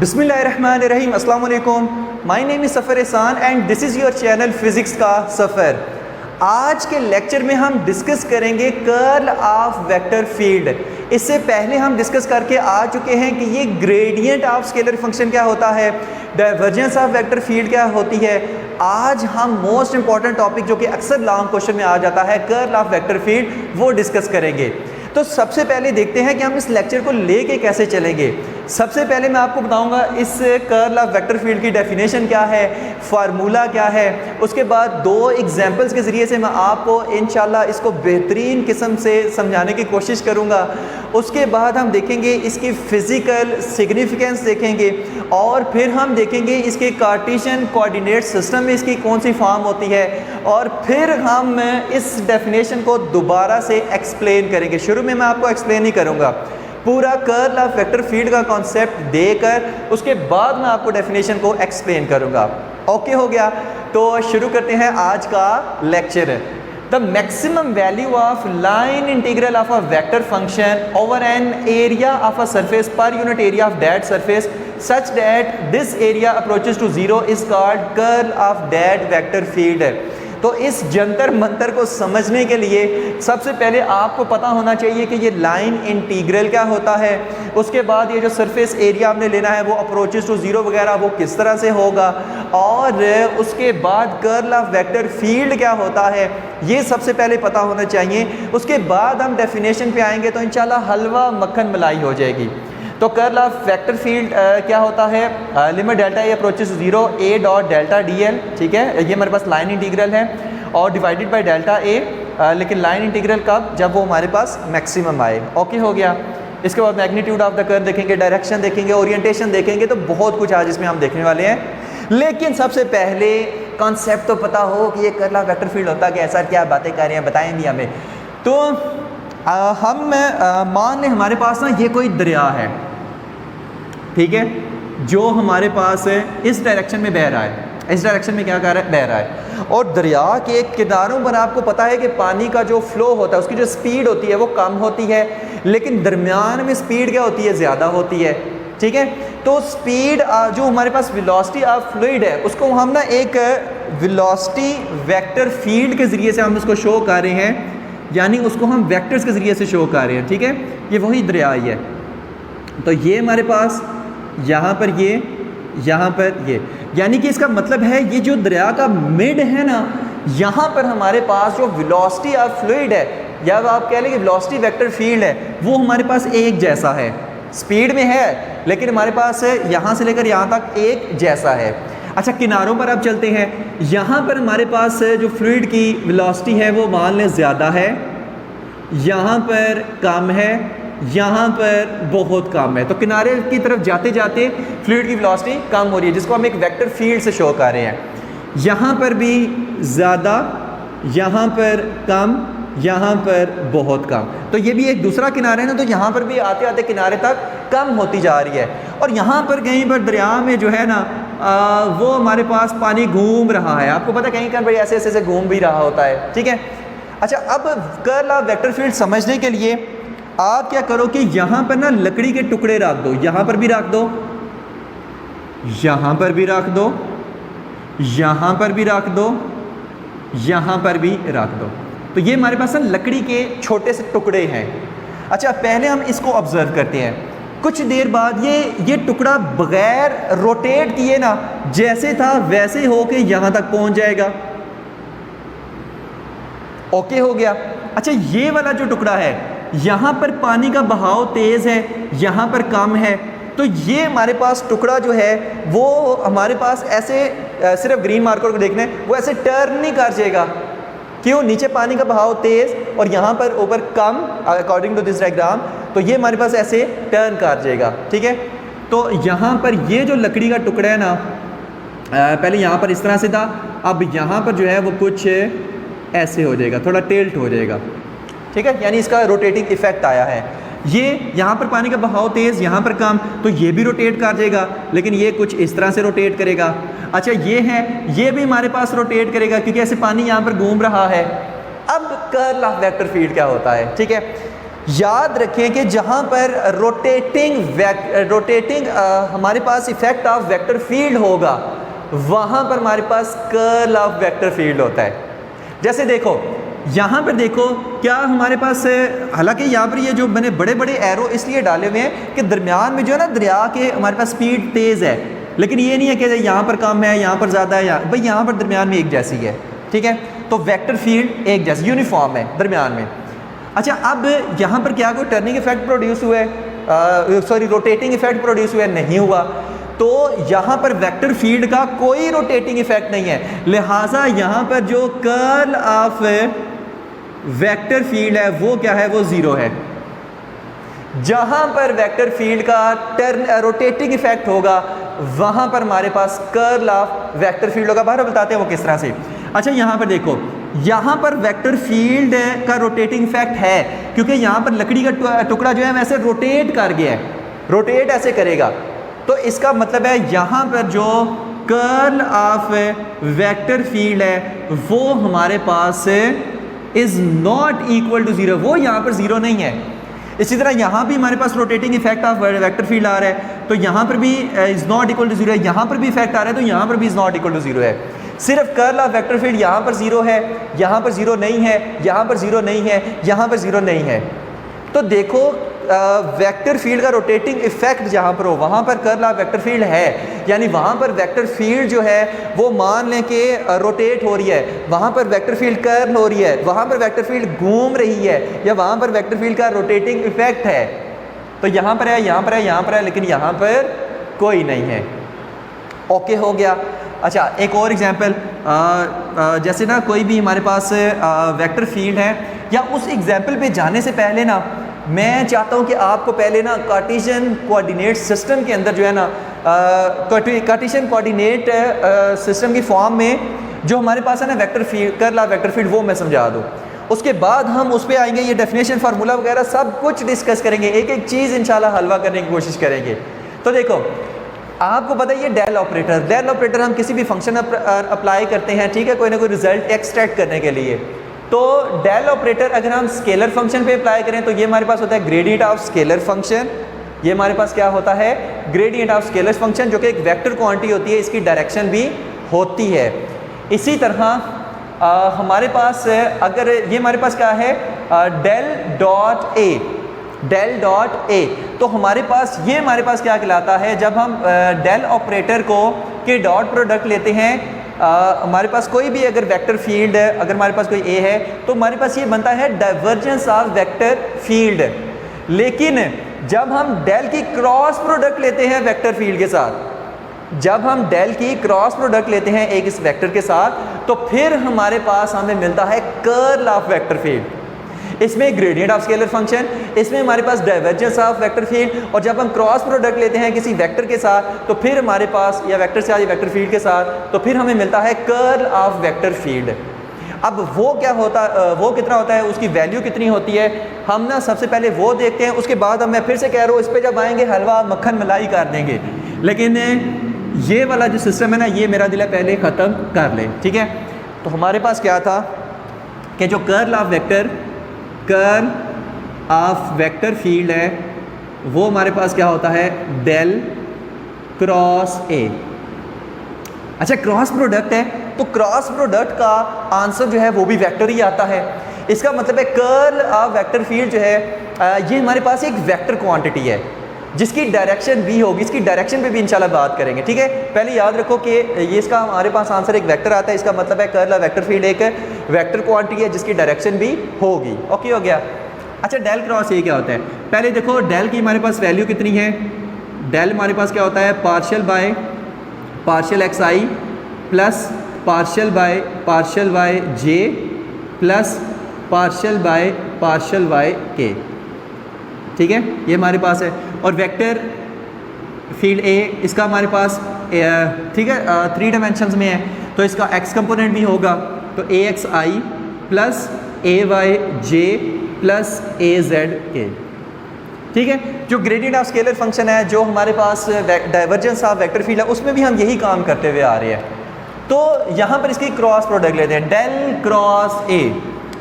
बिस्मिल्लाहिर्रहमानिर्रहीम, अस्सलाम वालेकुम। माय नेम इज़ सफ़र एहसान and this is your channel physics का सफ़र। आज के लेक्चर में हम डिस्कस करेंगे कर्ल ऑफ वेक्टर फील्ड। इससे पहले हम डिस्कस करके आ चुके हैं कि ये ग्रेडियंट ऑफ स्केलर फंक्शन क्या होता है, डाइवर्जेंस ऑफ वेक्टर फील्ड क्या होती है। आज हम मोस्ट इंपॉर्टेंट टॉपिक जो कि अक्सर लॉन्ग क्वेश्चन में आ जाता है, कर्ल ऑफ वेक्टर फील्ड, वो डिस्कस करेंगे। तो सबसे पहले देखते हैं कि हम इस लेक्चर को लेके कैसे चलेंगे। सबसे पहले मैं आपको बताऊंगा इस कर्ल ऑफ वेक्टर फील्ड की डेफिनेशन क्या है, फार्मूला क्या है। उसके बाद दो एग्जांपल्स के ज़रिए से मैं आपको इंशाल्लाह इसको बेहतरीन किस्म से समझाने की कोशिश करूंगा। उसके बाद हम देखेंगे इसकी फ़िज़िकल सिग्निफिकेंस देखेंगे और फिर हम देखेंगे इसके कार्टेशियन कोऑर्डिनेट सिस्टम में इसकी कौन सी फॉर्म होती है और फिर हम इस डेफिनेशन को दोबारा से एक्सप्लेन करेंगे। शुरू में मैं आपको एक्सप्लेन ही करूँगा, पूरा कर्ल ऑफ वेक्टर फील्ड का कॉन्सेप्ट देकर उसके बाद मैं आपको डेफिनेशन को एक्सप्लेन करूँगा। ओके हो गया, तो शुरू करते हैं आज का lecture. The maximum value of line integral of a vector function over an area of a surface per unit area of that surface such that this area approaches to zero is called curl of that vector field। तो इस जंतर मंतर को समझने के लिए सबसे पहले आपको पता होना चाहिए कि ये लाइन इंटीग्रल क्या होता है। उसके बाद ये जो सरफेस एरिया आपने लेना है वो अप्रोचेस टू ज़ीरो वगैरह वो किस तरह से होगा, और उसके बाद कर्ल ऑफ वेक्टर फील्ड क्या होता है ये सबसे पहले पता होना चाहिए। उसके बाद हम डेफिनेशन पे आएंगे तो इंशाल्लाह हलवा मक्खन मलाई हो जाएगी। तो कर्ल ऑफ वेक्टर फील्ड क्या होता है, limit delta A approaches zero A dot delta D L, ठीक है, ये हमारे पास लाइन इंटीग्रल है और डिवाइडेड बाय डेल्टा ए, लेकिन लाइन इंटीग्रल कब, जब वो हमारे पास मैक्सिमम आए। ओके हो गया। इसके बाद मैग्नीट्यूड ऑफ द कर्व देखेंगे, डायरेक्शन देखेंगे, ओरिएंटेशन देखेंगे, तो बहुत कुछ आज इसमें हम देखने वाले हैं। लेकिन सबसे पहले कॉन्सेप्ट तो पता हो कि ये कर्ल ऑफ वेक्टर फील्ड होता क्या, ऐसा क्या बातें कर रहे हैं, बताएं भी हमें। तो हम मान लें हमारे पास ना ये कोई दरिया है, ठीक है, जो हमारे पास इस डायरेक्शन में बह रहा है, इस डायरेक्शन में क्या कर रहा है, बह रहा है। और दरिया के किनारों पर आपको पता है कि पानी का जो फ्लो होता है उसकी जो स्पीड होती है वो कम होती है, लेकिन दरमियान में स्पीड क्या होती है, ज़्यादा होती है, ठीक है। तो स्पीड जो हमारे पास वेलोसिटी ऑफ फ्लूइड है उसको हम ना एक वेलोसिटी वेक्टर फील्ड के ज़रिए से हम उसको शो कर रहे हैं, यानी उसको हम वेक्टर्स के ज़रिए से शो कर रहे हैं, ठीक है। ये वही दरिया ही है। तो ये हमारे पास यहाँ पर ये, यहाँ पर ये, यानी कि इसका मतलब है ये जो दरिया का मिड है ना, यहाँ पर हमारे पास जो वेलोसिटी ऑफ फ्लूइड है या आप कह लें कि वेलोसिटी वेक्टर फील्ड है वो हमारे पास एक जैसा है, स्पीड में है लेकिन हमारे पास यहाँ से लेकर यहाँ तक एक जैसा है। अच्छा, किनारों पर अब चलते हैं। यहाँ पर हमारे पास जो फ्लूइड की वेलोसिटी है वो मान लें ज़्यादा है, यहाँ पर कम है, यहाँ पर बहुत कम है। तो किनारे की तरफ जाते जाते फ्लूइड की वेलोसिटी कम हो रही है, जिसको हम एक वेक्टर फील्ड से शो कर रहे हैं। यहाँ पर भी ज़्यादा, यहाँ पर कम, यहाँ पर बहुत कम। तो ये भी एक दूसरा किनारा है ना, तो यहाँ पर भी आते आते किनारे तक कम होती जा रही है। और यहाँ पर कहीं पर दरिया में जो है ना वो हमारे पास पानी घूम रहा है, आपको पता कहीं कहीं ऐसे ऐसे घूम भी रहा होता है, ठीक है। अच्छा, अब कर्ल ऑफ वेक्टर फील्ड समझने के लिए आप क्या करो कि यहाँ पर ना लकड़ी के टुकड़े रख दो, यहाँ पर भी रख दो, यहाँ पर भी रख दो, यहाँ पर भी रख दो, यहाँ पर भी रख दो। तो ये हमारे पास ना लकड़ी के छोटे से टुकड़े हैं। अच्छा, पहले हम इसको ऑब्जर्व करते हैं। कुछ देर बाद ये टुकड़ा बगैर रोटेट किए ना जैसे था वैसे होके यहाँ तक पहुँच जाएगा। ओके हो गया। अच्छा, ये वाला जो टुकड़ा है यहाँ पर पानी का बहाव तेज़ है, यहाँ पर कम है, तो ये हमारे पास टुकड़ा जो है वो हमारे पास ऐसे सिर्फ ग्रीन मार्कर को देखना है, वो ऐसे टर्न नहीं कर जाएगा। क्यों? नीचे पानी का बहाव तेज़ और यहाँ पर ऊपर कम, अकॉर्डिंग टू दिस डायग्राम, तो ये हमारे पास ऐसे टर्न कर जाएगा, ठीक है। तो यहाँ पर ये जो लकड़ी का टुकड़ा है ना, पहले यहाँ पर इस तरह से था, अब यहाँ पर जो है वो कुछ ऐसे हो जाएगा, थोड़ा टिल्ट हो जाएगा, ठीक है, यानी इसका रोटेटिंग इफेक्ट आया है। ये यहाँ पर पानी का बहाव तेज़, यहाँ पर कम, तो ये भी रोटेट कर जाएगा, लेकिन ये कुछ इस तरह से रोटेट करेगा। अच्छा, ये है, ये भी हमारे पास रोटेट करेगा क्योंकि ऐसे पानी यहाँ पर घूम रहा है। अब कर्ल ऑफ वेक्टर फील्ड क्या होता है, ठीक है। याद रखें कि जहाँ पर रोटेटिंग हमारे पास इफेक्ट ऑफ वेक्टर फील्ड होगा, वहाँ पर हमारे पास कर्ल ऑफ वेक्टर फील्ड होता है। जैसे देखो यहाँ पर देखो क्या हमारे पास, हालांकि यहाँ पर ये जो मैंने बड़े बड़े एरो इसलिए डाले हुए हैं कि दरमियान में जो है ना दरिया के हमारे पास स्पीड तेज़ है, लेकिन ये नहीं है कि यहाँ पर कम है यहाँ पर ज़्यादा है, भाई यहाँ पर दरमियान में एक जैसी है, ठीक है। तो वेक्टर फील्ड एक जैसी यूनिफॉर्म है दरमियान में। अच्छा, अब यहाँ पर क्या कोई टर्निंग इफेक्ट प्रोड्यूस हुआ है, सॉरी रोटेटिंग इफेक्ट प्रोड्यूस हुआ है? नहीं हुआ। तो यहाँ पर वेक्टर फील्ड का कोई रोटेटिंग इफेक्ट नहीं है, लिहाजा यहाँ पर जो कर्ल ऑफ वेक्टर फील्ड है वो क्या है, वो ज़ीरो है। जहाँ पर वेक्टर फील्ड का रोटेटिंग इफेक्ट होगा वहाँ पर हमारे पास कर्ल ऑफ वेक्टर फील्ड होगा। बाहर बताते हैं वो किस तरह से। अच्छा, यहाँ पर देखो, यहाँ पर वेक्टर फील्ड का रोटेटिंग इफेक्ट है क्योंकि यहाँ पर लकड़ी का टुकड़ा जो है वैसे रोटेट कर गया है, रोटेट ऐसे करेगा। तो इसका मतलब है यहाँ पर जो कर्ल ऑफ वेक्टर फील्ड है वो हमारे पास is not equal to zero, वो यहाँ पर ज़ीरो नहीं है। इसी तरह यहाँ भी हमारे पास rotating effect of vector field आ रहा है, तो यहाँ पर भी is not equal to zero है, यहाँ पर भी इफेक्ट आ रहा है, तो यहाँ पर भी is not equal to zero है। सिर्फ कर्ल ऑफ वेक्टर फील्ड यहाँ पर ज़ीरो है, यहाँ पर ज़ीरो नहीं है, यहाँ पर ज़ीरो नहीं है, यहाँ पर ज़ीरो नहीं है। तो देखो वेक्टर फील्ड का रोटेटिंग इफेक्ट जहाँ पर हो वहाँ पर कर्ल ऑफ वेक्टर फील्ड है, यानी वहाँ पर वेक्टर फील्ड जो है वो मान लें कि रोटेट हो रही है, वहाँ पर वेक्टर फील्ड कर्ल हो रही है, वहाँ पर वेक्टर फील्ड घूम रही है, या वहाँ पर वेक्टर फील्ड का रोटेटिंग इफेक्ट है। तो यहाँ पर है, यहाँ पर है, यहाँ पर है, लेकिन यहाँ पर कोई नहीं है। ओके हो गया। अच्छा, एक और एग्जांपल, जैसे ना कोई भी हमारे पास वेक्टर फील्ड है, या उस एग्जांपल पे जाने से पहले ना मैं चाहता हूँ कि आपको पहले ना कार्टेशियन कोऑर्डिनेट सिस्टम के अंदर जो है ना कार्टेशियन कोऑर्डिनेट सिस्टम की फॉर्म में जो हमारे पास है ना vector field, curl of vector field, वो मैं समझा दूँ। उसके बाद हम उस पर आएंगे, ये डेफिनेशन फार्मूला वगैरह सब कुछ डिस्कस करेंगे, एक एक चीज़ इंशाल्लाह हलवा करने की कोशिश करेंगे। तो देखो, आपको पता है ये डेल ऑपरेटर हम किसी भी फंक्शन अप्लाई करते हैं, ठीक है, कोई ना कोई रिजल्ट एक्सट्रैक्ट करने के लिए। तो डेल ऑपरेटर अगर हम स्केलर फंक्शन पे अप्लाई करें तो ये हमारे पास होता है ग्रेडियंट ऑफ स्केलर फंक्शन। ये हमारे पास क्या होता है, ग्रेडियंट ऑफ स्केलर फंक्शन, जो कि एक वेक्टर क्वांटिटी होती है, इसकी डायरेक्शन भी होती है। इसी तरह हमारे पास अगर ये हमारे पास क्या है, डेल डॉट ए, तो हमारे पास ये हमारे पास क्या कहलाता है, जब हम डेल ऑपरेटर के डॉट प्रोडक्ट लेते हैं, हमारे पास कोई भी अगर वेक्टर फील्ड है, अगर हमारे पास कोई ए है तो हमारे पास ये बनता है डाइवर्जेंस ऑफ वेक्टर फील्ड। लेकिन जब हम डेल की क्रॉस प्रोडक्ट लेते हैं वेक्टर फील्ड के साथ, जब हम डेल की क्रॉस प्रोडक्ट लेते हैं एक इस वेक्टर के साथ, तो फिर हमारे पास हमें मिलता है कर्ल ऑफ वेक्टर फील्ड। इसमें ग्रेडियंट ऑफ स्केलर फंक्शन, इसमें हमारे पास डाइवर्जेंस ऑफ वेक्टर फील्ड, और जब हम क्रॉस प्रोडक्ट लेते हैं किसी वेक्टर के साथ तो फिर हमारे पास, या वेक्टर से या वेक्टर फील्ड के साथ, तो फिर हमें मिलता है कर्ल ऑफ वेक्टर फील्ड। अब वो क्या होता, वो कितना होता है, उसकी वैल्यू कितनी होती है, हम ना सबसे पहले वो देखते हैं, उसके बाद मैं फिर से कह रहा हूँ, इस पर जब आएंगे हलवा मक्खन मलाई कर देंगे। लेकिन ये वाला जो सिस्टम है ना, ये मेरा दिल है पहले ख़त्म कर ले, ठीक है। तो हमारे पास क्या था कि जो कर्ल ऑफ वेक्टर फील्ड है वो हमारे पास क्या होता है, डेल क्रॉस ए। अच्छा, क्रॉस प्रोडक्ट है तो क्रॉस प्रोडक्ट का आंसर जो है वो भी वेक्टर ही आता है। इसका मतलब है कर्ल ऑफ वेक्टर फील्ड जो है ये हमारे पास एक वेक्टर क्वांटिटी है जिसकी डायरेक्शन भी होगी। इसकी डायरेक्शन पे भी इंशाल्लाह बात करेंगे, ठीक है। पहले याद रखो कि ये इसका हमारे पास आंसर एक वेक्टर आता है, इसका मतलब है कर्ल ऑफ वेक्टर फील्ड एक वेक्टर क्वांटिटी है जिसकी डायरेक्शन भी होगी। ओके हो गया। अच्छा, डेल क्रॉस ए क्या होता है, पहले देखो डेल की हमारे पास वैल्यू कितनी है। डेल हमारे पास क्या होता है, पार्शियल एक्स आई प्लस पार्शियल वाई जे प्लस पार्शियल वाई के, ठीक है, ये हमारे पास है। और वेक्टर फील्ड ए, इसका हमारे पास ठीक है 3 डायमेंशंस में है, तो इसका एक्स कंपोनेंट भी होगा, तो ए एक्स आई प्लस ए वाई जे प्लस ए जेड के, ठीक है। जो ग्रेडियंट ऑफ स्केलर फंक्शन है, जो हमारे पास डाइवर्जेंस ऑफ वेक्टर फील्ड है, उसमें भी हम यही काम करते हुए आ रहे हैं। तो यहाँ पर इसकी क्रॉस प्रोडक्ट लेते हैं, डेल क्रॉस ए।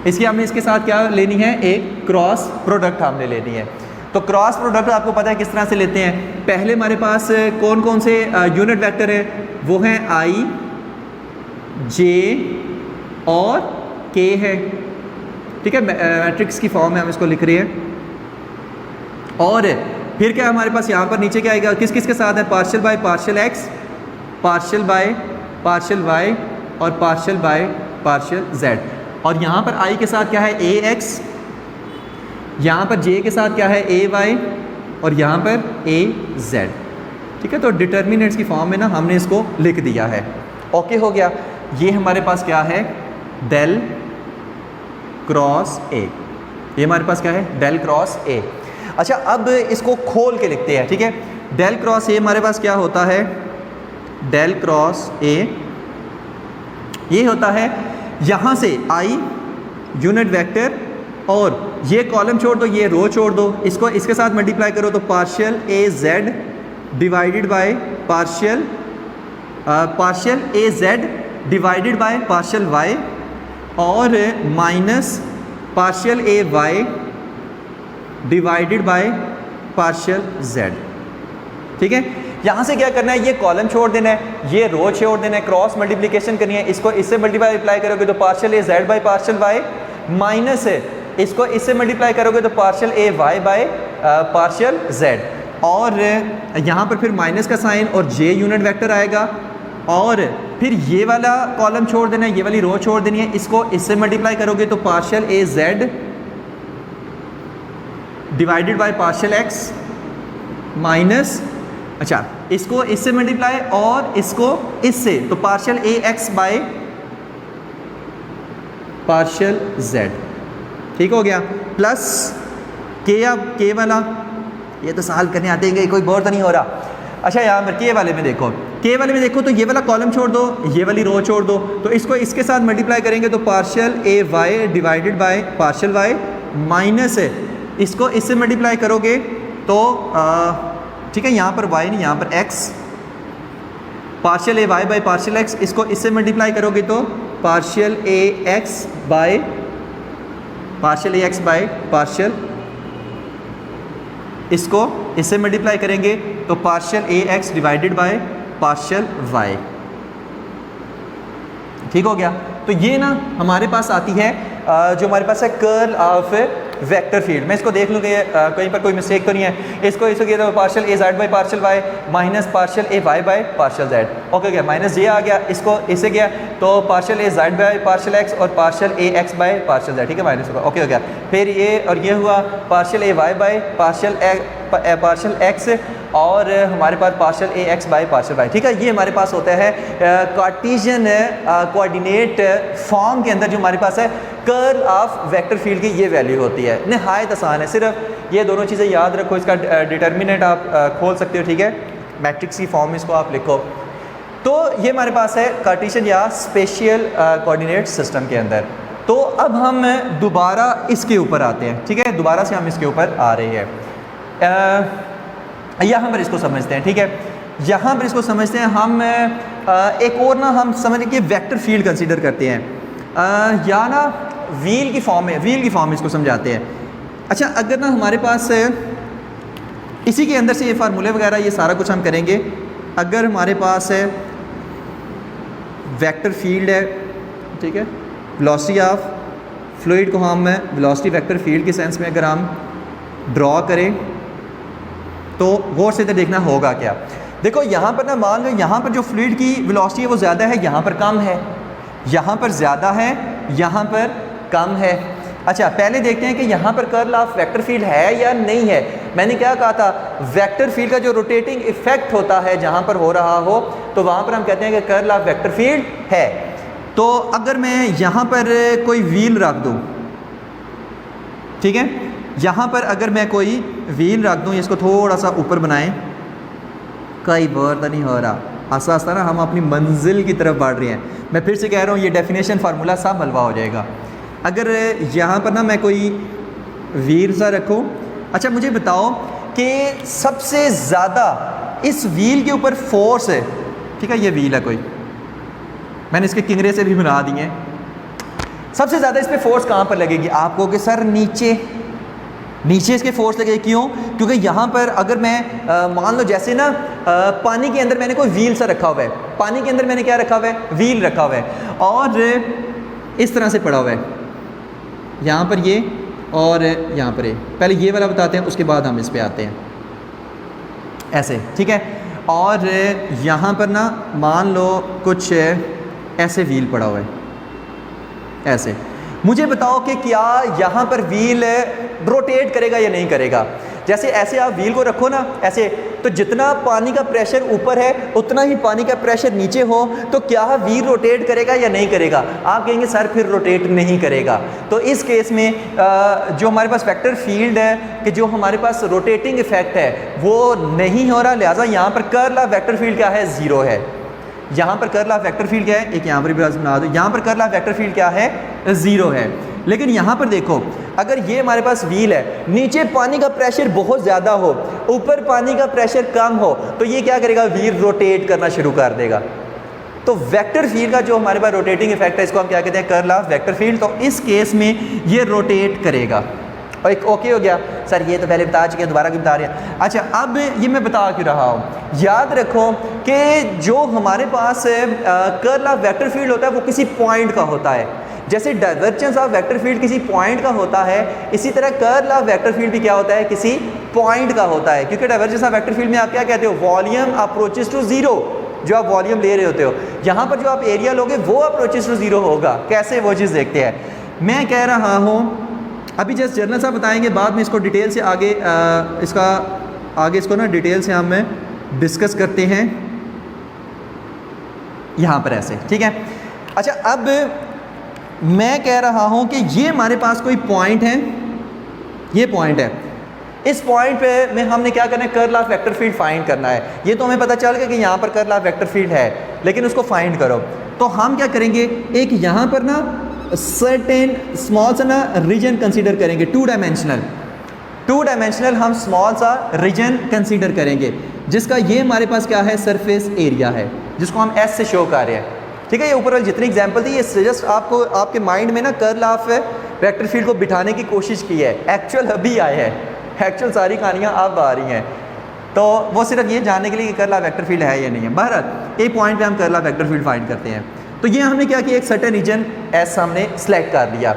इसकी हमने इसके साथ क्या लेनी है, एक क्रॉस प्रोडक्ट हमने लेनी है। तो क्रॉस प्रोडक्ट आपको पता है किस तरह से लेते हैं। पहले हमारे पास कौन कौन से यूनिट वेक्टर है, वो हैं आई, जे और के है, ठीक है, मैट्रिक्स की फॉर्म में हम इसको लिख रहे हैं। और फिर क्या हमारे पास यहाँ पर नीचे क्या आएगा, किस किस के साथ है, partial by partial X, partial by partial Y और पार्शियल बाय पार्शियल जेड। और यहाँ पर आई के साथ क्या है, ए एक्स, यहाँ पर जे के साथ क्या है, ए वाई और यहाँ पर ए जेड, ठीक है। तो डिटर्मिनेंट्स की फॉर्म में ना हमने इसको लिख दिया है। ओके हो गया। ये हमारे पास क्या है, डेल क्रॉस ए, ये हमारे पास क्या है, डेल क्रॉस ए। अच्छा अब इसको खोल के लिखते हैं, ठीक है। डेल क्रॉस ए हमारे पास क्या होता है, डेल क्रॉस ए ये होता है यहाँ से आई यूनिट वेक्टर और ये कॉलम छोड़ दो, ये रो छोड़ दो, इसको इसके साथ मल्टीप्लाई करो तो partial A z divided by partial A z divided by partial Y और minus partial A Y divided by partial z, ठीक है। यहाँ से क्या करना है, ये कॉलम छोड़ देना है, ये रो छोड़ देना है, क्रॉस मल्टीप्लिकेशन करनी है, इसको इससे मल्टीप्लाई करोगे तो partial A Z by partial Y minus है, इसको इससे मल्टीप्लाई करोगे तो partial A Y by partial Z. और यहाँ पर फिर माइनस का साइन और जे यूनिट वेक्टर आएगा और फिर ये वाला कॉलम छोड़ देना है, ये वाली रो छोड़ देनी है, इसको इससे मल्टीप्लाई करोगे तो partial A z divided by partial x minus, अच्छा इसको इससे मल्टीप्लाई और इसको इससे, तो partial A X by partial z, ठीक हो गया। प्लस के, अब के वाला ये तो सॉल्व करने आते हैं, कोई बोर तो नहीं हो रहा। अच्छा यहाँ पर के वाले में देखो, के वाले में देखो तो ये वाला कॉलम छोड़ दो, ये वाली रो छोड़ दो, तो इसको इसके साथ मल्टीप्लाई करेंगे तो partial A Y divided by partial Y minus है, इसको इससे मल्टीप्लाई करोगे तो ठीक है, यहाँ पर y नहीं यहाँ पर x, partial A Y by partial X, इसको इससे मल्टीप्लाई करोगे तो partial A X by partial A X by partial, इसको इससे मल्टीप्लाई करेंगे तो partial A X divided by partial Y, ठीक हो गया। तो ये ना हमारे पास आती है जो हमारे पास है कर्ल ऑफ वेक्टर फील्ड। मैं इसको देख लूँ कि कहीं पर कोई मिस्टेक तो नहीं है। इसको किया तो partial A z by partial Y minus partial A Y by partial z, okay गया, माइनस जे आ गया, इसको इससे गया तो partial A z by partial x और partial A x by partial z, ठीक है, माइनस होगा, ओके हो गया। फिर ये और ये हुआ partial A Y by partial x और हमारे पास partial A x by partial Y, ठीक है। ये हमारे पास होता है कार्टेशियन कोऑर्डिनेट फॉर्म के अंदर जो हमारे पास है कर्ल ऑफ वेक्टर फील्ड की ये वैल्यू होती है। नहायत आसान है, सिर्फ ये दोनों चीज़ें याद रखो, इसका डिटर्मिनेंट आप खोल सकते हो, ठीक है, मैट्रिक्स की फॉर्म में इसको आप लिखो। तो ये हमारे पास है कार्टेशियन या स्पेशियल कोऑर्डिनेट सिस्टम के अंदर। तो अब हम दोबारा इसके ऊपर आते हैं, ठीक है, दोबारा से हम इसके ऊपर आ रहे हैं। यहाँ पर इसको समझते हैं, ठीक है, यहाँ पर इसको समझते हैं हम। एक और ना हम समझ के वेक्टर फील्ड कंसीडर करते हैं या ना व्हील की फॉर्म में, व्हील की फॉर्म में इसको समझाते हैं। अच्छा अगर ना हमारे पास इसी के अंदर से ये फार्मूले वगैरह ये सारा कुछ हम करेंगे। अगर हमारे पास है वेक्टर फील्ड है, ठीक है, वेलोसिटी ऑफ फ्लूइड को हम वेलोसिटी वेक्टर फील्ड के सेंस में अगर हम ड्रॉ करें तो गौर से देखना होगा क्या। देखो यहाँ पर ना मान लो यहाँ पर जो फ्लूइड की वेलोसिटी है वो ज़्यादा है, यहाँ पर कम है, यहाँ पर ज़्यादा है, यहाँ पर कम है। अच्छा पहले देखते हैं कि यहाँ पर कर्ल ऑफ वेक्टर फील्ड है या नहीं है। मैंने क्या कहा था, वेक्टर फील्ड का जो रोटेटिंग इफेक्ट होता है जहाँ पर हो रहा हो तो वहाँ पर हम कहते हैं कि कर्ल ऑफ वेक्टर फील्ड है। तो अगर मैं यहाँ पर कोई व्हील रख दूँ, ठीक है, यहाँ पर अगर मैं कोई व्हील रख दूँ, इसको थोड़ा सा ऊपर बनाएं, कई बार तो नहीं हो रहा, आस्ता आस्ता ना हम अपनी मंजिल की तरफ बढ़ रहे हैं। मैं फिर से कह रहा हूँ ये डेफिनेशन फार्मूला सब हलवा हो जाएगा। अगर यहाँ पर ना मैं कोई व्हील सा रखूँ, अच्छा मुझे बताओ कि सबसे ज़्यादा इस व्हील के ऊपर फोर्स है, ठीक है, ये व्हील है कोई, मैंने इसके किंगरे से भी बना दिए, सबसे ज़्यादा इस पर फोर्स कहाँ पर लगेगी? आप कहोगे सर नीचे, नीचे इसके फोर्स लगेगी। क्यों? क्योंकि यहाँ पर अगर मैं मान लो जैसे ना पानी के अंदर मैंने कोई व्हील सा रखा हुआ है, पानी के अंदर मैंने क्या रखा हुआ है? व्हील रखा हुआ है, और इस तरह से पड़ा हुआ है, यहाँ पर ये और यहाँ पर ये। पहले ये वाला बताते हैं, उसके बाद हम इस पर आते हैं। ऐसे, ठीक है। और यहाँ पर ना मान लो कुछ ऐसे व्हील पड़ा हुआ है, ऐसे। मुझे बताओ कि क्या यहाँ पर व्हील रोटेट करेगा या नहीं करेगा? जैसे ऐसे आप व्हील को रखो ना ऐसे, तो जितना पानी का प्रेशर ऊपर है उतना ही पानी का प्रेशर नीचे हो, तो क्या व्हील रोटेट करेगा या नहीं करेगा? आप कहेंगे सर फिर रोटेट नहीं करेगा। तो इस केस में जो हमारे पास वेक्टर फील्ड है कि जो हमारे पास रोटेटिंग इफेक्ट है वो नहीं हो रहा, लिहाजा यहाँ पर कर्ल ऑफ वेक्टर फील्ड क्या है? ज़ीरो है। यहाँ पर कर्ल ऑफ वेक्टर फील्ड क्या है? एक यहाँ पर भी बना दो, यहाँ पर कर्ल ऑफ वेक्टर फील्ड क्या है? ज़ीरो है। लेकिन यहाँ पर देखो, अगर ये हमारे पास व्हील है, नीचे पानी का प्रेशर बहुत ज़्यादा हो, ऊपर पानी का प्रेशर कम हो, तो ये क्या करेगा? व्हील रोटेट करना शुरू कर देगा। तो वेक्टर फील्ड का जो हमारे पास रोटेटिंग इफेक्ट है, इसको हम क्या कहते हैं? Curl of vector field. तो इस केस में ये रोटेट करेगा। और एक ओके हो गया सर, ये तो पहले बता चुके हैं, दोबारा क्यों बता रहे हैं? अच्छा, अब ये मैं बता क्यों रहा हूँ, याद रखो कि जो हमारे पास कर्ल ऑफ वेक्टर फील्ड होता है वो किसी पॉइंट का होता है। जैसे डाइवर्जेंस ऑफ वेक्टर फील्ड किसी पॉइंट का होता है, इसी तरह कर्ल ऑफ वेक्टर फील्ड भी क्या होता है? किसी पॉइंट का होता है। क्योंकि डाइवर्जेंस ऑफ वेक्टर फील्ड में आप क्या कहते हो? Volume approaches to zero. जो आप वॉल्यूम ले रहे होते हो, यहाँ पर जो आप एरिया लोगे वो अप्रोचेस टू जीरो होगा। कैसे? वो चीज़ देखते हैं। मैं कह रहा हूँ अभी जस्ट जर्नल साहब बताएंगे, बाद में इसको डिटेल से आगे इसको ना डिटेल से हम डिस्कस करते हैं यहाँ पर ऐसे, ठीक है। अच्छा, अब मैं कह रहा हूँ कि ये हमारे पास कोई पॉइंट है, ये पॉइंट है, इस पॉइंट पे में हमने क्या करना है? Curl of vector field find करना है। ये तो हमें पता चल गया कि यहाँ पर कर्ल ऑफ वेक्टर फील्ड है, लेकिन उसको फाइंड करो। तो हम क्या करेंगे? एक यहाँ पर ना सर्टेन स्मॉल सा ना रीजन कंसीडर करेंगे, टू डायमेंशनल हम स्मॉल सा रीजन कंसीडर करेंगे, जिसका ये हमारे पास क्या है? सरफेस एरिया है, जिसको हम एस से शो कर रहे हैं, ठीक है। ये ऊपर वाली जितनी एग्जांपल थी ये जस्ट आपको आपके माइंड में ना कर्ल ऑफ वेक्टर फील्ड को बिठाने की कोशिश की है। एक्चुअल अभी आए हैं, एक्चुअल सारी कहानियाँ अब आ रही हैं, तो वो सिर्फ ये जानने के लिए कि कर्ल ऑफ वेक्टर फील्ड है या नहीं है। बहरहाल एक पॉइंट पे हम curl of vector field find करते हैं। तो ये हमने क्या किया? एक सर्टेन रीजन एस हमने सेलेक्ट कर लिया।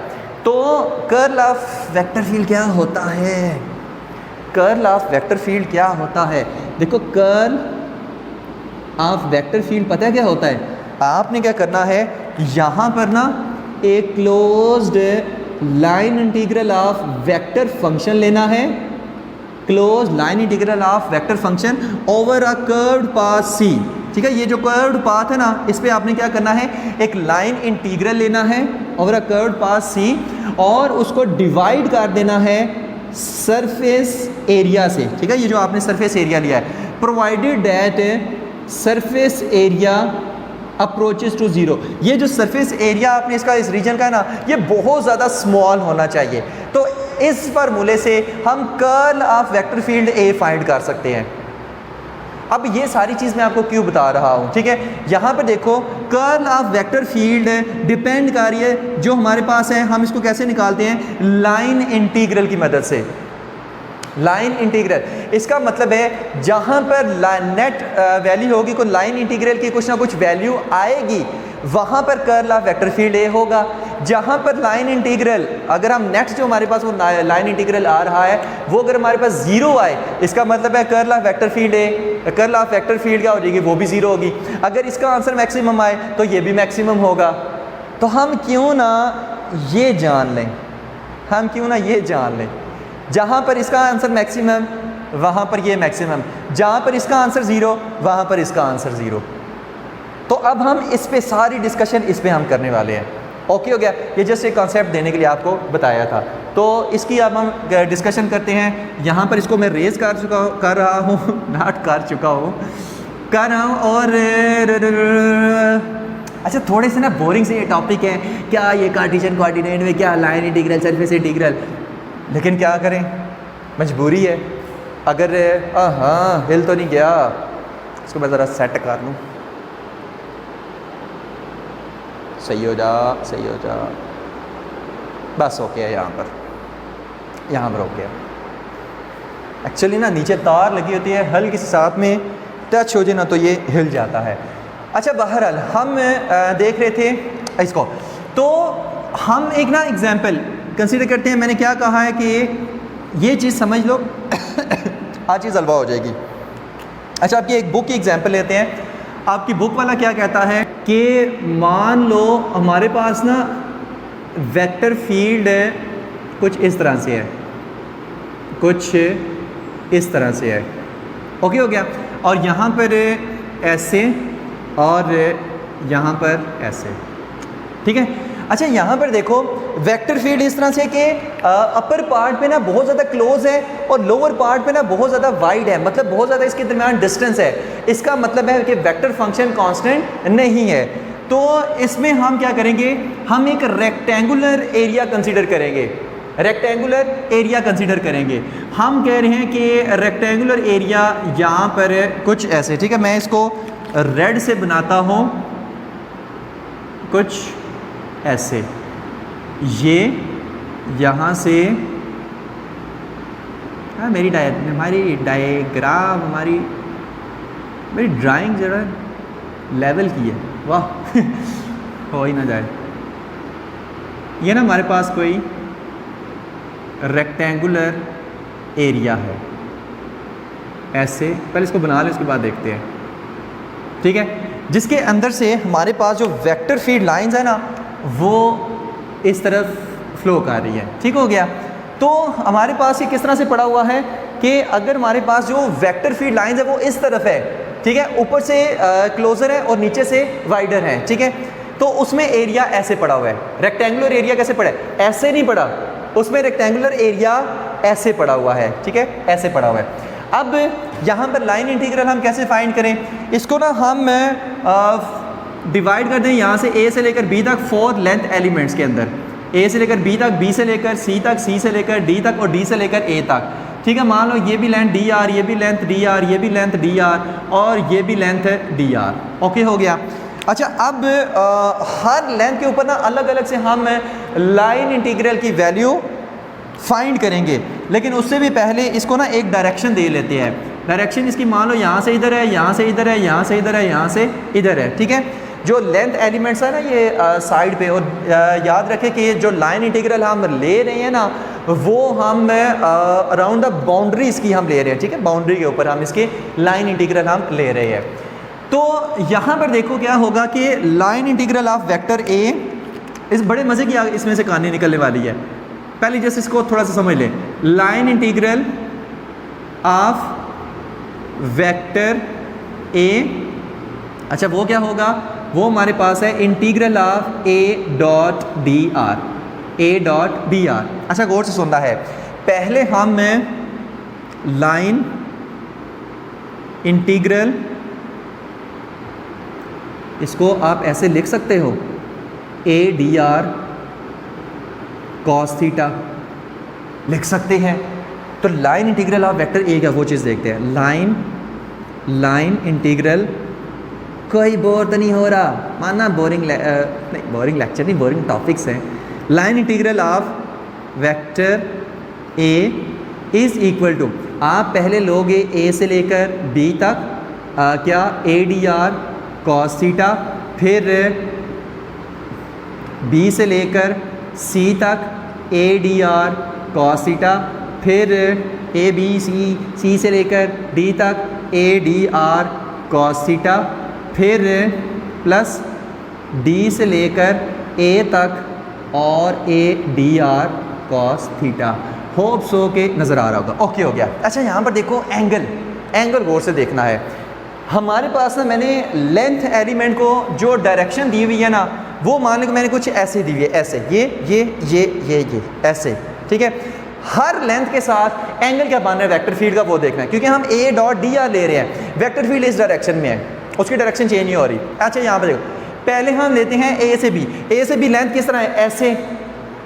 तो कर्ल ऑफ वेक्टर फील्ड क्या होता है? कर्ल ऑफ वेक्टर फील्ड क्या होता है? देखो, कर्ल ऑफ वेक्टर फील्ड पता है क्या होता है? आपने क्या करना है, यहाँ पर ना एक closed line integral of vector function लेना है, close line integral of vector function over a curved path c, ठीक है। ये जो कर्व्ड पाथ है ना, इस पे आपने क्या करना है? एक लाइन इंटीग्रल लेना है ओवर अ कर्व्ड पाथ सी, और उसको डिवाइड कर देना है सरफेस एरिया से, ठीक है। ये जो आपने सरफेस एरिया लिया है, provided that surface area approaches to zero. ये जो सरफेस एरिया आपने इसका इस रीजन का है ना, ये बहुत ज़्यादा स्मॉल होना चाहिए। तो इस फार्मूले से हम curl of vector field A find कर सकते हैं। अब ये सारी चीज़ मैं आपको क्यों बता रहा हूँ, ठीक है। यहाँ पर देखो, curl of vector field depend कर रही है जो हमारे पास है, हम इसको कैसे निकालते हैं? लाइन इंटीग्रल की मदद से। लाइन इंटीग्रल, इसका मतलब है जहाँ पर नेट वैल्यू होगी, कोई लाइन इंटीग्रल की कुछ ना कुछ वैल्यू आएगी, वहाँ पर कर्ल ऑफ वेक्टर फील्ड ए होगा। जहाँ पर लाइन इंटीग्रल, अगर हम नेट जो हमारे पास वो लाइन इंटीग्रल आ रहा है वो अगर हमारे पास ज़ीरो आए, इसका मतलब है curl of vector field A, curl of vector field क्या हो जाएगी? वो भी ज़ीरो होगी। अगर इसका आंसर मैक्सिमम आए तो ये भी मैक्सिमम होगा। तो हम क्यों ना ये जान लें, जहाँ पर इसका आंसर मैक्सिमम वहाँ पर ये मैक्सिमम, जहाँ पर इसका आंसर ज़ीरो वहाँ पर इसका आंसर ज़ीरो। तो अब हम इस पे सारी डिस्कशन इस पे हम करने वाले हैं। ओके हो गया? ये जस्ट एक कॉन्सेप्ट देने के लिए आपको बताया था। तो इसकी अब हम डिस्कशन करते हैं। यहाँ पर इसको मैं रेज कर रहा हूँ और अच्छा, थोड़े से ना बोरिंग से ये टॉपिक है, क्या ये कार्टेशियन कोऑर्डिनेट में, क्या लाइन इंटीग्रल, सरफेस इंटीग्रल, लेकिन क्या करें, मजबूरी है। अगर हाँ हिल तो नहीं गया, इसको मैं ज़रा सेट कर लूँ, सही हो जा। बस ओके है यहाँ पर ओके है। एक्चुअली ना नीचे तार लगी होती है, हल्की सी साथ में टच हो जाए ना तो ये हिल जाता है। अच्छा बहरहाल हम देख रहे थे इसको, तो हम एक ना एग्जांपल कंसीडर करते हैं। मैंने क्या कहा है कि ये चीज़ समझ लो आज चीज़ हलवा हो जाएगी। अच्छा आपकी एक बुक की एग्जांपल लेते हैं। आपकी बुक वाला क्या कहता है कि मान लो हमारे पास ना वेक्टर फील्ड कुछ इस तरह से है, कुछ इस तरह से है, ओके हो गया, और यहाँ पर ऐसे और यहाँ पर ऐसे, ठीक है। अच्छा यहाँ पर देखो वेक्टर फील्ड इस तरह से कि अपर पार्ट पे ना बहुत ज़्यादा क्लोज है और लोअर पार्ट पे ना बहुत ज़्यादा वाइड है, मतलब बहुत ज़्यादा इसके दरमियान डिस्टेंस है। इसका मतलब है कि वेक्टर फंक्शन कांस्टेंट नहीं है। तो इसमें हम क्या करेंगे, हम एक रेक्टेंगुलर एरिया कंसीडर करेंगे, रेक्टेंगुलर एरिया कंसीडर करेंगे। हम कह रहे हैं कि रेक्टेंगुलर एरिया यहाँ पर कुछ ऐसे, ठीक है। मैं इसको रेड से बनाता हूँ, कुछ ऐसे, ये यहाँ से मेरी डायग्राम मेरी ड्राइंग जरा लेवल की है, वाह हो ही ना जाए। ये ना हमारे पास कोई रेक्टेंगुलर एरिया है ऐसे, पहले इसको बना लें उसके बाद देखते हैं, ठीक है। जिसके अंदर से हमारे पास जो वेक्टर फील्ड लाइंस है ना वो इस तरफ फ्लो कर रही है, ठीक हो गया। तो हमारे पास ये किस तरह से पड़ा हुआ है कि अगर हमारे पास जो वेक्टर फील्ड लाइंस है वो इस तरफ है, ठीक है, ऊपर से क्लोजर है और नीचे से वाइडर है, ठीक है। तो उसमें एरिया ऐसे पड़ा हुआ है। रेक्टेंगुलर एरिया कैसे पड़ा है, ऐसे नहीं पड़ा, उसमें रेक्टेंगुलर एरिया ऐसे पड़ा हुआ है, ठीक है, ऐसे पड़ा हुआ है। अब यहाँ पर लाइन इंटीग्रल हम कैसे फाइंड करें, इसको ना हम डिवाइड कर दें यहाँ से ए से लेकर बी तक 4 लेंथ एलिमेंट्स के अंदर, ए से लेकर बी तक, बी से लेकर सी तक, सी से लेकर डी तक और डी से लेकर ए तक, ठीक है। मान लो ये भी लेंथ डी आर, ये भी लेंथ डी आर, ये भी लेंथ डी आर और ये भी लेंथ है डी आर, ओके हो गया। अच्छा अब हर लेंथ के ऊपर ना अलग अलग से हम लाइन इंटीग्रल की वैल्यू फाइंड करेंगे, लेकिन उससे भी पहले इसको ना एक डायरेक्शन दे लेते हैं। डायरेक्शन इसकी मान लो यहाँ से इधर है, यहाँ से इधर है, यहाँ से इधर है, यहाँ से इधर है, ठीक है। जो लेंथ एलिमेंट्स है ना ये साइड पे, और याद रखें कि जो लाइन इंटीग्रल हम ले रहे हैं ना वो हम अराउंड द बाउंड्रीज की हम ले रहे हैं, ठीक है। बाउंड्री के ऊपर हम इसके लाइन इंटीग्रल हम ले रहे हैं। तो यहाँ पर देखो क्या होगा कि लाइन इंटीग्रल ऑफ वेक्टर ए, इस बड़े मज़े की इसमें से कहानी निकलने वाली है। पहले जैसे इसको थोड़ा सा समझ लें, लाइन इंटीग्रल ऑफ वेक्टर ए, अच्छा वो क्या होगा, वो हमारे पास है integral of A dot D r, A dot D R. अच्छा गौर से सुनना है, पहले हम लाइन इंटीग्रल, इसको आप ऐसे लिख सकते हो ए डी आर कॉस थीटा लिख सकते हैं। तो लाइन इंटीग्रल ऑफ वेक्टर ए का वो चीज़ देखते हैं, लाइन इंटीग्रल, कोई बोर तो नहीं हो रहा, माना बोरिंग नहीं, बोरिंग लेक्चर नहीं, बोरिंग टॉपिक्स हैं। Line integral of vector A is equal to, आप पहले लोगे ए से लेकर बी तक क्या A d r cos theta, फिर बी से लेकर सी तक A d r cos theta, फिर ए बी सी से लेकर डी तक A d r cos theta, फिर प्लस डी से लेकर ए तक और A d r cos theta. Hope so के नज़र आ रहा होगा, ओके हो गया। अच्छा यहाँ पर देखो एंगल गौर से देखना है। हमारे पास ना मैंने लेंथ एलिमेंट को जो डायरेक्शन दी हुई है ना वो मान लो मैंने कुछ ऐसे दी हुई है, ऐसे ये ऐसे, ठीक है। हर लेंथ के साथ एंगल क्या बन रहा है वेक्टर फील्ड का वो देखना है, क्योंकि हम ए डॉट डी आर ले रहे हैं, वेक्टर फील्ड इस डायरेक्शन में है, उसकी डायरेक्शन चेंज नहीं हो रही। अच्छा यहाँ पर देखो, पहले हम लेते हैं ए से बी लेंथ किस तरह है, ऐसे,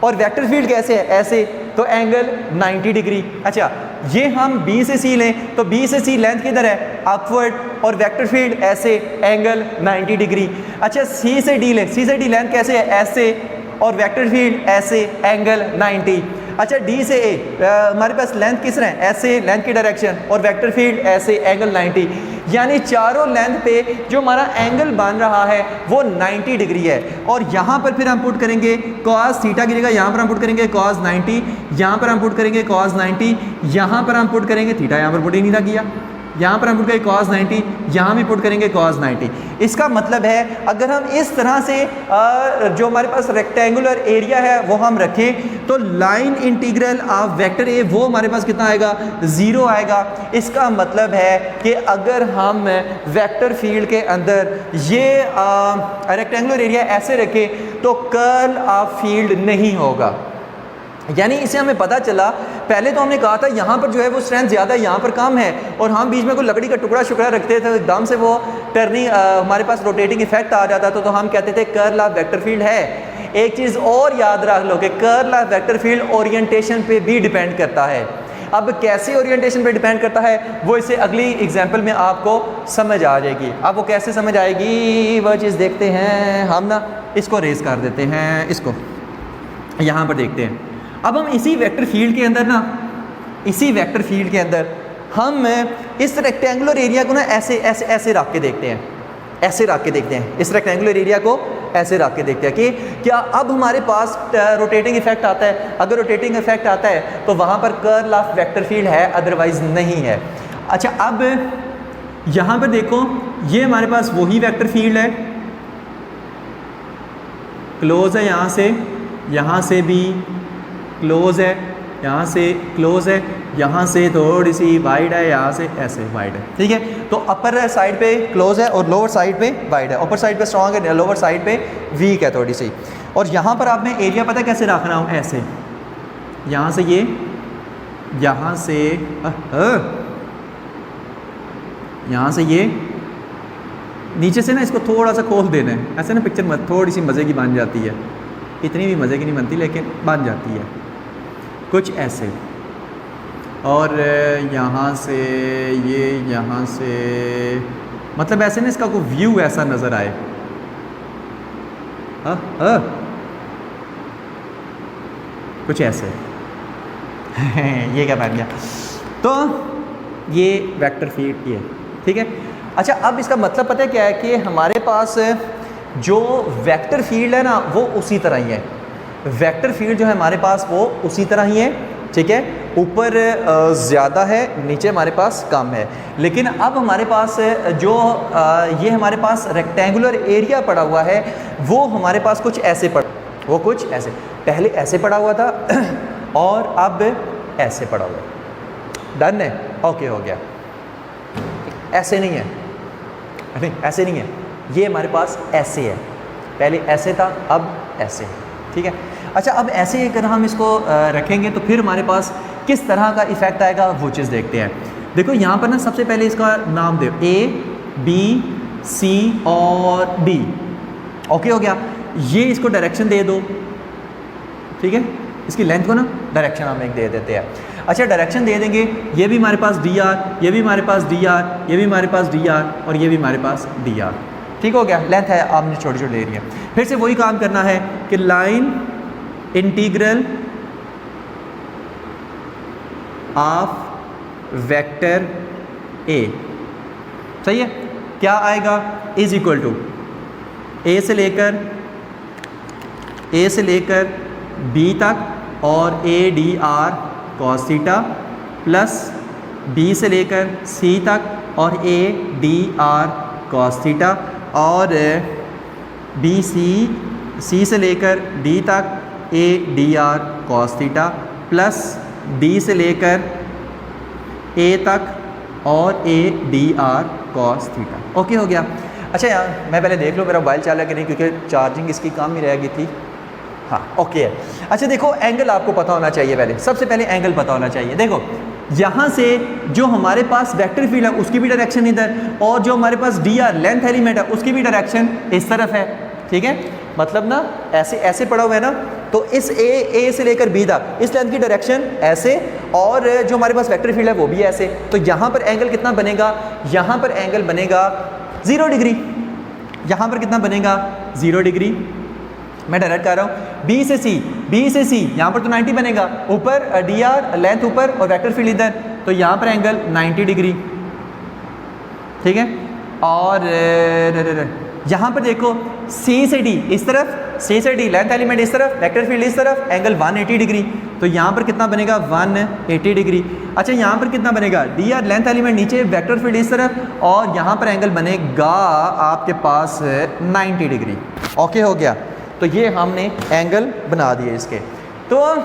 और वेक्टर फील्ड कैसे है, ऐसे, तो एंगल 90 डिग्री। अच्छा ये हम बी से सी लें तो बी से सी लेंथ किधर है, अपवर्ड, और वेक्टर फील्ड ऐसे, एंगल 90 डिग्री। अच्छा सी से डी लें, सी से डी लेंथ कैसे है, ऐसे, और वेक्टर फील्ड ऐसे एंगल 90। अच्छा डी से ए हमारे पास लेंथ किस रहे हैं, ऐसे लेंथ की डायरेक्शन, और वेक्टर फील्ड ऐसे एंगल 90, यानी चारों लेंथ पे जो हमारा एंगल बन रहा है वो 90 डिग्री है। और यहाँ पर फिर हम पुट करेंगे cos थीटा की जगह यहाँ पर हम पुट करेंगे cos 90, यहाँ पर हम पुट करेंगे cos 90, यहाँ पर हम पुट करेंगे थीटा, यहाँ पर पुट ही नहीं था किया, यहाँ पर हम पुट करेंगे cos 90, यहाँ भी पुट करेंगे cos 90। इसका मतलब है अगर हम इस तरह से जो हमारे पास रेक्टेंगुलर एरिया है वो हम रखें तो लाइन इंटीग्रल ऑफ वेक्टर ए वो हमारे पास कितना आएगा, 0 आएगा। इसका मतलब है कि अगर हम वेक्टर फील्ड के अंदर ये रेक्टेंगुलर एरिया ऐसे रखें तो कर्ल ऑफ फील्ड नहीं होगा। यानी इसे हमें पता चला, पहले तो हमने कहा था यहाँ पर जो है वो स्ट्रेंथ ज़्यादा है, यहाँ पर कम है, और हम बीच में कोई लकड़ी का टुकड़ा शुकड़ा रखते थे एकदम से वो टर्निंग हमारे पास रोटेटिंग इफेक्ट आ जाता तो हम कहते थे कर्ल ऑफ वेक्टर फील्ड है। एक चीज़ और याद रख लो कि curl of vector field orientation पे भी डिपेंड करता है। अब कैसे ओरिएंटेशन पे डिपेंड करता है वो इसे अगली एग्जाम्पल में आपको समझ आ जाएगी। अब वो कैसे समझ आएगी वह चीज़ देखते हैं हम ना, इसको रेस कर देते हैं, इसको यहाँ पर देखते हैं। अब हम इसी वेक्टर फील्ड के अंदर ना, इसी वेक्टर फील्ड के अंदर हम इस रेक्टेंगुलर एरिया को ना ऐसे ऐसे ऐसे रख के देखते हैं, ऐसे रख के देखते हैं, इस रेक्टेंगुलर एरिया को ऐसे रख के देखते हैं कि क्या अब हमारे पास रोटेटिंग इफेक्ट आता है। अगर रोटेटिंग इफेक्ट आता है तो वहाँ पर कर्ल ऑफ वेक्टर फील्ड है, अदरवाइज नहीं है। अच्छा अब यहाँ पर देखो, ये हमारे पास वही वेक्टर फील्ड है, क्लोज है यहाँ से भी क्लोज है, यहाँ से क्लोज है, यहाँ से थोड़ी सी वाइड है, यहाँ से ऐसे वाइड है, ठीक है। तो अपर साइड पे क्लोज है और लोअर साइड पे वाइड है, अपर साइड पे स्ट्रॉन्ग है, लोअर साइड पे वीक है थोड़ी सी। और यहाँ पर आपने एरिया पता है कैसे रखना हो, ऐसे यहाँ से ये, यहाँ से यहाँ से ये, नीचे से ना इसको थोड़ा सा खोल देना है, ऐसे ना पिक्चर थोड़ी सी मज़े की बन जाती है, इतनी भी मज़े की नहीं बनती लेकिन बन जाती है कुछ ऐसे। और यहाँ से ये, यहाँ से मतलब ऐसे ना इसका कोई व्यू ऐसा नज़र आए, कुछ ऐसे ये क्या बन गया, तो ये वेक्टर फील्ड ये, ठीक है। अच्छा अब इसका मतलब पता है क्या है कि हमारे पास जो वेक्टर फील्ड है ना वो उसी तरह ही है, वेक्टर फील्ड जो है हमारे पास वो उसी तरह ही है, ठीक है। ऊपर ज़्यादा है, नीचे हमारे पास कम है। लेकिन अब हमारे पास जो ये हमारे पास रेक्टेंगुलर एरिया पड़ा हुआ है वो हमारे पास कुछ ऐसे वो कुछ ऐसे, पहले ऐसे पड़ा हुआ था और अब ऐसे पड़ा हुआ है। डन है, ओके हो गया। ऐसे नहीं है, नहीं ऐसे नहीं है, ये हमारे पास ऐसे है, पहले ऐसे था अब ऐसे है, ठीक है। अच्छा अब ऐसे अगर हम इसको रखेंगे तो फिर हमारे पास किस तरह का इफ़ेक्ट आएगा वो चीज़ देखते हैं। देखो यहाँ पर ना सबसे पहले इसका नाम दो A, B, C और D, ओके हो गया। ये इसको डायरेक्शन दे दो, ठीक है, इसकी लेंथ को ना डायरेक्शन हम एक दे देते हैं। अच्छा डायरेक्शन दे देंगे, ये भी हमारे पास DR, ये भी हमारे पास DR, ये भी हमारे पास DR और ये भी हमारे पास DR, ठीक हो गया। लेंथ है आपने छोटी छोटी ले रही है। फिर से वही काम करना है कि line integral of vector A, सही है, क्या आएगा, इज इक्वल टू A से लेकर B तक और ADR cos theta plus B से लेकर C तक और ADR cos थीटा और C से लेकर D तक ADR cos theta plus D से लेकर A तक और ADR cos थीटा, ओके हो गया। अच्छा यार मैं पहले देख लूँ मेरा मोबाइल चाला कि नहीं, क्योंकि चार्जिंग इसकी काम ही रह गई थी। हाँ ओके है। अच्छा देखो एंगल आपको पता होना चाहिए, पहले सबसे पहले एंगल पता होना चाहिए। देखो यहाँ से जो हमारे पास वेक्टर फील्ड है उसकी भी डायरेक्शन इधर, और जो हमारे पास DR लेंथ एलिमेंट है उसकी भी डायरेक्शन इस तरफ है, ठीक है। मतलब ना ऐसे ऐसे पड़ा हुआ है ना, तो इस A से लेकर B तक इस लेंथ की डायरेक्शन ऐसे, और जो हमारे पास वेक्टर फील्ड है वो भी ऐसे। तो यहाँ पर एंगल कितना बनेगा, यहाँ पर एंगल बनेगा 0 डिग्री, यहाँ पर कितना बनेगा 0 डिग्री, मैं डायरेक्ट कर रहा हूँ बी से सी, यहाँ पर तो 90 बनेगा, ऊपर डी आर लेंथ ऊपर और वेक्टर फील्ड इधर, तो यहाँ पर एंगल 90 डिग्री, ठीक है। और यहाँ पर देखो सी से डी इस तरफ, सी से डी लेंथ एलिमेंट इस तरफ, वेक्टर फील्ड इस तरफ, एंगल 180 डिग्री, तो यहाँ पर कितना बनेगा 180 डिग्री। अच्छा यहाँ पर कितना बनेगा, डी आर लेंथ एलिमेंट नीचे, वेक्टर फील्ड इस तरफ, और यहाँ पर एंगल बनेगा आपके पास 90 डिग्री। ओके हो गया, तो ये हमने एंगल बना दिए इसके। तो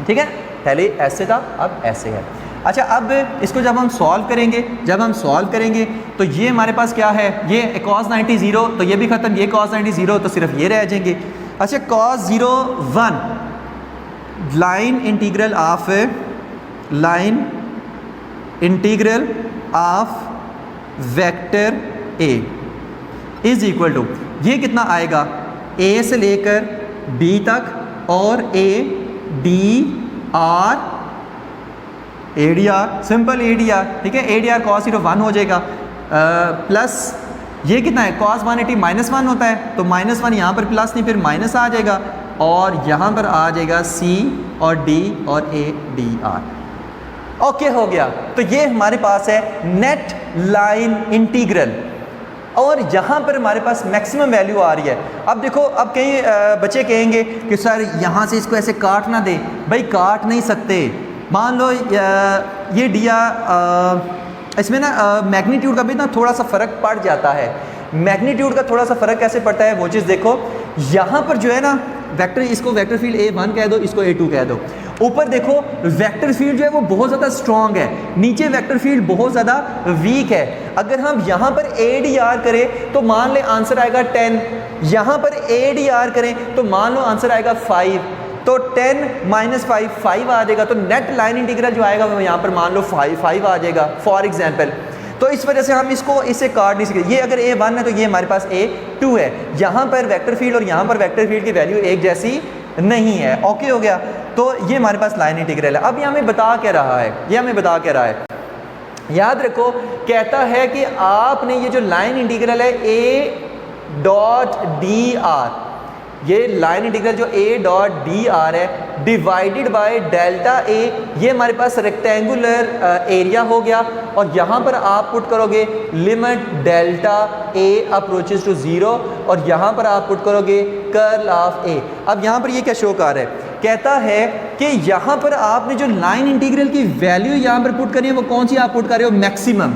ठीक है, पहले ऐसे था अब ऐसे है। अच्छा अब इसको जब हम सॉल्व करेंगे तो ये हमारे पास क्या है, ये cos 90 0, तो ये भी ख़त्म, ये cos 90 0, तो सिर्फ ये रह जाएंगे। अच्छा cos 0 1 line integral of vector A is equal to, ये कितना आएगा, ए से लेकर बी तक और A d r, A d r simple A d r, ठीक है, ए डी आर cos 0 1 हो जाएगा, प्लस ये कितना है cos 180 -1 होता है, तो -1 यहाँ पर प्लस नहीं फिर माइनस आ जाएगा, और यहाँ पर आ जाएगा C और D और A D R। ओके हो गया, तो ये हमारे पास है नेट लाइन इंटीग्रल, और यहाँ पर हमारे पास मैक्सिमम वैल्यू आ रही है। अब देखो, अब कई बच्चे कहेंगे कि सर यहाँ से इसको ऐसे काट ना दे, भाई काट नहीं सकते। मान लो ये दिया, इसमें ना मैग्नीट्यूड का भी ना थोड़ा सा फ़र्क पड़ जाता है। मैग्नीट्यूड का थोड़ा सा फ़र्क कैसे पड़ता है वो चीज़ देखो, यहाँ पर जो है ना वेक्टर, इसको वेक्टर फील्ड A1 कह दो, इसको A2 कह दो। ऊपर देखो वेक्टर फील्ड जो है वो बहुत ज़्यादा स्ट्रॉन्ग है, नीचे वेक्टर फील्ड बहुत ज़्यादा वीक है। अगर हम यहाँ पर ADR करें तो मान लें आंसर आएगा 10, यहाँ पर ADR करें तो मान लो आंसर आएगा 5, तो 10 - 5 आ जाएगा, तो नेट लाइन इंटीग्रल जो आएगा वो यहाँ पर मान लो 5 आ जाएगा फॉर एग्जांपल। तो इस वजह से हम इसको इससे काट नहीं सकते। ये अगर A1 है तो ये हमारे पास A2 है, यहाँ पर वेक्टर फील्ड और यहाँ पर वेक्टर फील्ड की वैल्यू एक जैसी नहीं है। ओके हो गया, तो ये हमारे पास लाइन इंटीग्रल है। अब ये हमें बता क्या रहा है, याद रखो, कहता है कि आपने ये जो लाइन इंटीग्रल है A.dr, ये लाइन इंटीग्रल जो A.dr है डिवाइडेड बाय डेल्टा ए, ये हमारे पास रेक्टेंगुलर एरिया हो गया, और यहाँ पर आप पुट करोगे limit delta A approaches to 0, और यहाँ पर आप पुट करोगे कर्ल ऑफ ए। अब यहाँ पर ये क्या शो कर रहा है, कहता है कि यहाँ पर आपने जो लाइन इंटीग्रल की वैल्यू यहाँ पर पुट करनी है वो कौन सी आप पुट कर रहे हो, मैक्सिमम।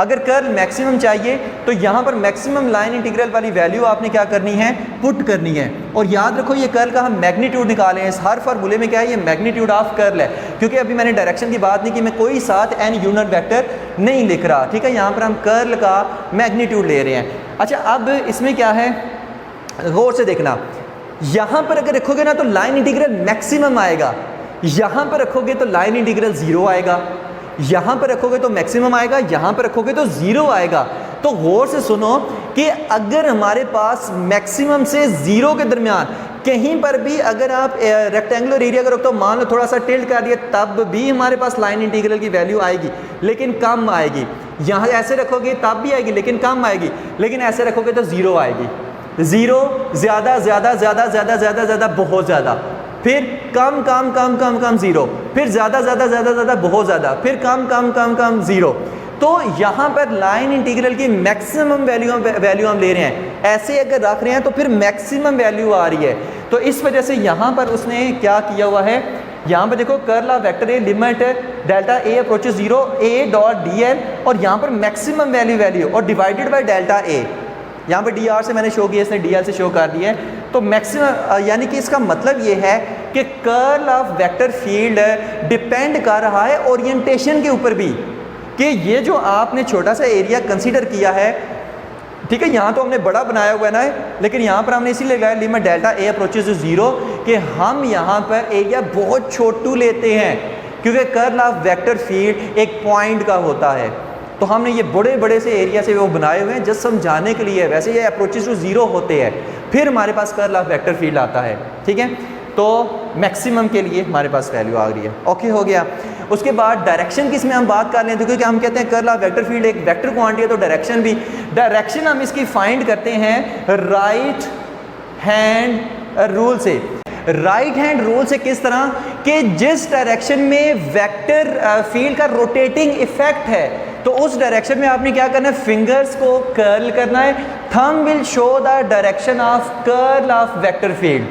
अगर कर्ल मैक्सिमम चाहिए तो यहाँ पर मैक्सिमम लाइन इंटीग्रल वाली वैल्यू आपने क्या करनी है, पुट करनी है। और याद रखो ये कर्ल का हम मैग्नीट्यूड निकाले हैं, इस हर फार्मूले में क्या है, ये मैग्नीट्यूड ऑफ कर्ल है, क्योंकि अभी मैंने डायरेक्शन की बात नहीं की, मैं कोई साथ एन यूनिट वेक्टर नहीं लिख रहा, ठीक है। यहाँ पर हम कर्ल का मैग्नीट्यूड ले रहे हैं। अच्छा अब इसमें क्या है, गौर से देखना, यहाँ पर अगर रखोगे ना तो लाइन इंटीग्रल मैक्सिमम आएगा, यहाँ पर रखोगे तो लाइन इंटीग्रल 0 आएगा, यहाँ पर रखोगे तो मैक्सिमम आएगा, यहाँ पर रखोगे तो 0 आएगा। तो गौर से सुनो कि अगर हमारे पास मैक्सिमम से 0 के दरमियान कहीं पर भी अगर आप रेक्टेंगुलर एरिया का रखते हो, मान लो थोड़ा सा टिल्ट कर दिया, तब भी हमारे पास लाइन इंटीग्रल की वैल्यू आएगी, लेकिन कम आएगी। यहाँ ऐसे रखोगे तब भी आएगी लेकिन कम आएगी, लेकिन ऐसे रखोगे तो 0 आएगी। 0 ज़्यादा ज़्यादा ज़्यादा ज़्यादा ज़्यादा ज़्यादा बहुत ज़्यादा, फिर कम कम कम कम कम 0, फिर ज़्यादा ज़्यादा ज़्यादा ज़्यादा बहुत ज़्यादा, फिर कम कम कम कम 0। तो यहाँ पर लाइन इंटीग्रल की मैक्सिमम वैल्यू हम ले रहे हैं, ऐसे अगर रख रहे हैं तो फिर मैक्सिमम वैल्यू आ रही है। तो इस वजह से यहाँ पर उसने क्या किया हुआ है, यहाँ पर देखो curl of vector a limit delta A approaches 0 A.dl, और यहाँ पर मैक्सिमम वैल्यू और डिवाइडेड बाय डेल्टा ए। यहाँ पर डी आर से मैंने शो किया, इसने डी एल से शो कर दिया है। तो मैक्सिमम यानी कि इसका मतलब ये है कि curl of vector field depend कर रहा है ओरिएंटेशन के ऊपर भी, कि ये जो आपने छोटा सा एरिया कंसीडर किया है, ठीक है, यहाँ तो हमने बड़ा बनाया हुआ है ना, लेकिन यहाँ पर हमने इसीलिए लगाया limit delta A approaches to 0 कि हम यहाँ पर एरिया बहुत छोटू लेते हैं, क्योंकि कर्ल ऑफ वेक्टर फील्ड एक पॉइंट का होता है। तो हमने ये बड़े बड़े से एरिया से वो बनाए हुए हैं जस्ट समझाने के लिए। वैसे ये अप्रोचेस टू 0 होते हैं, फिर हमारे पास कर्ल ऑफ वेक्टर फील्ड आता है, ठीक है। तो मैक्सिमम के लिए हमारे पास वैल्यू आ रही है। ओके हो गया। उसके बाद डायरेक्शन की इसमें हम बात कर लें, तो क्योंकि हम कहते हैं कर्ल ऑफ वेक्टर फील्ड एक वेक्टर क्वांटिटी है, तो डायरेक्शन भी, डायरेक्शन हम इसकी फाइंड करते हैं राइट हैंड रूल से। राइट हैंड रूल से किस तरह कि जिस डायरेक्शन में वेक्टर फील्ड का रोटेटिंग इफेक्ट है तो उस डायरेक्शन में आपने क्या करना है, फिंगर्स को कर्ल करना है। Thumb will show the direction of curl of vector field,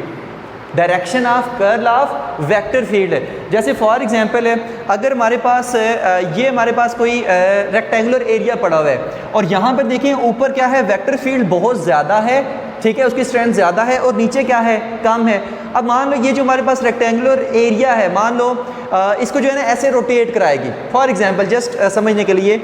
direction of curl of vector field. जैसे फॉर एग्जांपल है, अगर हमारे पास ये हमारे पास कोई रेक्टेंगुलर एरिया पड़ा हुआ है और यहाँ पर देखिए ऊपर क्या है, वेक्टर फील्ड बहुत ज़्यादा है, ठीक है, उसकी स्ट्रेंथ ज़्यादा है, और नीचे क्या है, कम है। अब मान लो ये जो हमारे पास रेक्टेंगुलर एरिया है, मान लो इसको जो है ना ऐसे रोटेट कराएगी, फॉर एग्जांपल जस्ट समझने के लिए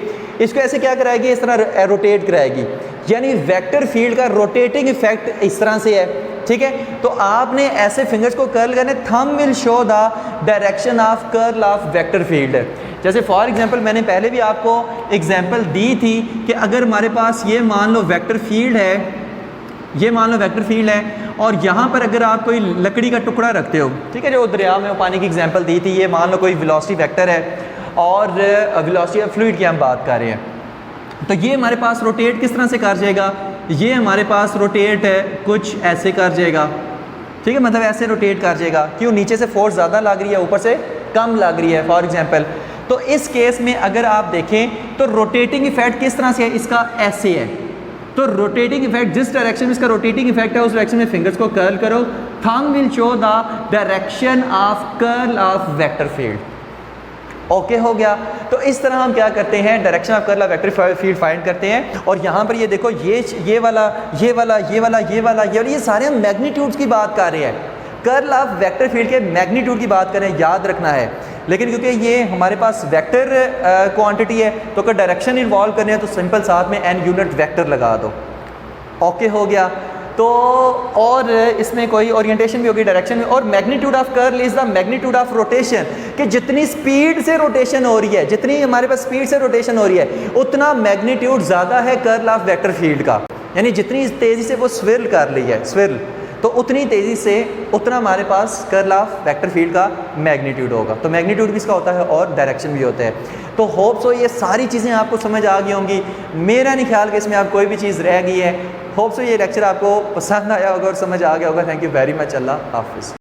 इसको ऐसे क्या कराएगी, इस तरह रोटेट कराएगी, यानी वेक्टर फील्ड का रोटेटिंग इफेक्ट इस तरह से है, ठीक है। तो आपने ऐसे फिंगर्स को कर्ल करने, thumb will show the direction of curl of vector field. जैसे फॉर एग्जांपल मैंने पहले भी आपको एग्जांपल दी थी कि अगर हमारे पास ये मान लो वेक्टर फील्ड है, ये मान लो वेक्टर फील्ड है, और यहाँ पर अगर आप कोई लकड़ी का टुकड़ा रखते हो, ठीक है, जो दरिया में वो पानी की एग्जांपल दी थी, ये मान लो कोई वेलोसिटी वेक्टर है और वेलोसिटी ऑफ फ्लूइड की हम बात कर रहे हैं, तो ये हमारे पास रोटेट किस तरह से कर जाएगा, ये हमारे पास रोटेट है कुछ ऐसे कर जाएगा, ठीक है, मतलब ऐसे रोटेट कर जाएगा। क्यों, नीचे से फोर्स ज़्यादा लग रही है, ऊपर से कम लग रही है फॉर एग्जांपल। तो इस केस में अगर आप देखें तो रोटेटिंग इफेक्ट किस तरह से है, इसका ऐसे है। तो रोटेटिंग इफेक्ट, जिस डायरेक्शन में इसका रोटेटिंग इफेक्ट है उस डायरेक्शन में फिंगर्स को कर्ल करो, thumb will show the direction of curl of vector field. Okay हो गया। तो इस तरह हम क्या करते हैं, direction of curl of vector field find करते हैं। और यहाँ पर ये देखो, ये वाला ये वाला ये वाला ये वाला ये सारे हम मैग्नीट्यूड्स की बात कर रहे हैं, कर्ल ऑफ वेक्टर फील्ड के मैग्नीट्यूड की बात करें, याद रखना है। लेकिन क्योंकि ये हमारे पास वेक्टर क्वांटिटी है तो अगर डायरेक्शन इन्वॉल्व करने हैं तो सिंपल साथ में एन यूनिट वेक्टर लगा दो। ओके हो गया। तो और इसमें कोई ओरिएंटेशन भी होगी डायरेक्शन में। और magnitude of curl is the magnitude of rotation, कि जितनी स्पीड से रोटेशन हो रही है, जितनी हमारे पास स्पीड से रोटेशन हो रही है उतना मैग्नीट्यूड ज़्यादा है कर्ल ऑफ वेक्टर फील्ड का, यानी जितनी तेज़ी से वो स्विर्ल कर रही है, स्विर्ल, तो उतनी तेज़ी से उतना हमारे पास कर्ल ऑफ वेक्टर फील्ड का मैग्नीट्यूड होगा। तो मैग्नीट्यूड भी इसका होता है और डायरेक्शन भी होता है। तो होप सो ये सारी चीज़ें आपको समझ आ गई होंगी। मेरा नहीं ख्याल कि इसमें आप कोई भी चीज़ रह गई है। होप सो ये लेक्चर आपको पसंद आया होगा और समझ आ गया होगा। Thank you very much. अल्लाह हाफिज़।